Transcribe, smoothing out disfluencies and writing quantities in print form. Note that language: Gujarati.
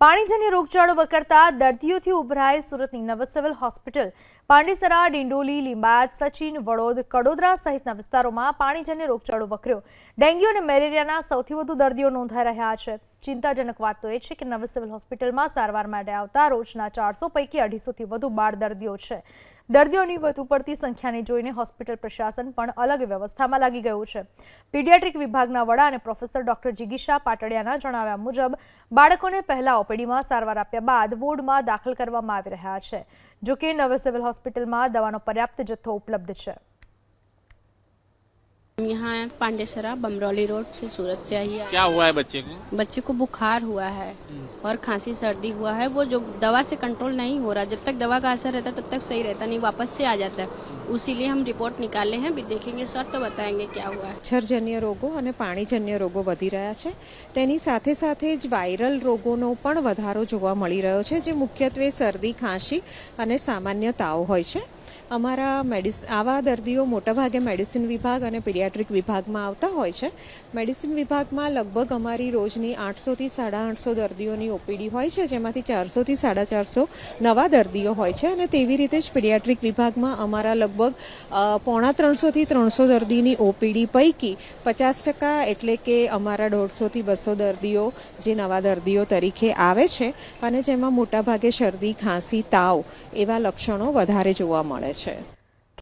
પાણીજન્ય રોગચાળો વકરતા દર્દીઓથી ઉભરાય સુરતની નવ સિવિલ હોસ્પિટલ। પાંડેસરા, ડિંડોલી, લીંબાયત, સચિન, વડોદ, કડોદરા સહિતના વિસ્તારોમાં પાણીજન્ય રોગચાળો વકર્યો। ડેન્ગ્યુ અને મેલેરિયાના સૌથી વધુ દર્દીઓ નોંધાઈ રહ્યા છે। ચિંતાજનક વાત તો એ છે કે નવ સિવિલ હોસ્પિટલમાં સારવાર માટે આવતા રોજના 400 પૈકી 250થી વધુ બાળ દર્દીઓ છે। દર્દીઓની વધુ પડતી સંખ્યાને જોઈને હોસ્પિટલ પ્રશાસન પણ અલગ વ્યવસ્થામાં લાગી ગયું છે। પીડિયાટ્રિક વિભાગના વડા અને પ્રોફેસર ડોક્ટર જિગીશા પાટડિયાના જણાવ્યા મુજબ બાળકોને પહેલા ઓપીડીમાં સારવાર આપ્યા બાદ વોર્ડમાં દાખલ કરવામાં આવી રહ્યા છે। જો કે નવ સિવિલ હોસ્પિટલમાં દવાનો પર્યાપ્ત જથ્થો ઉપલબ્ધ છે। यहाँ पांडेसरा बमरौली रोड से सूरत से आई है। क्या हुआ है बच्चे को? बच्चे को बुखार हुआ है और खांसी सर्दी हुआ है। वो जो दवा से कंट्रोल नहीं हो रहा, जब तक दवा का असर रहता है तब तक सही रहता नहीं, वापस से आ जाता है। उसीलिए हम रिपोर्ट निकाले हैं, भी देखेंगे सर तो बताएंगे क्या हुआ है। मच्छरजन्य रोगों અને પાણીજન્ય રોગો વધી રહ્યા છે। તેની સાથે સાથે જ વાયરલ રોગોનો પણ વધારો જોવા મળી રહ્યો છે, જે મુખ્યત્વે શરદી, ખાંસી અને સામાન્ય તાવ હોય છે। અમારા આવા દર્દીઓ મોટાભાગે મેડિસિન વિભાગ અને પીડિયાટ્રિક વિભાગમાં આવતા હોય છે। મેડિસિન વિભાગમાં લગભગ અમારી રોજની 800 થી 850 દર્દીઓની ઓપીડી હોય છે, જેમાંથી 400 થી 450 નવા દર્દીઓ હોય છે। અને તેવી રીતે જ પીડિયાટ્રિક વિભાગમાં અમારા લગભગ 250 થી 300 દર્દીની ઓપીડી પૈકી 50% એટલે કે અમારા 150 થી 200 દર્દીઓ જે નવા દર્દીઓ તરીકે આવે છે, અને જેમાં મોટાભાગે શરદી, ખાંસી, તાવ એવા લક્ષણો વધારે જોવા મળે છે।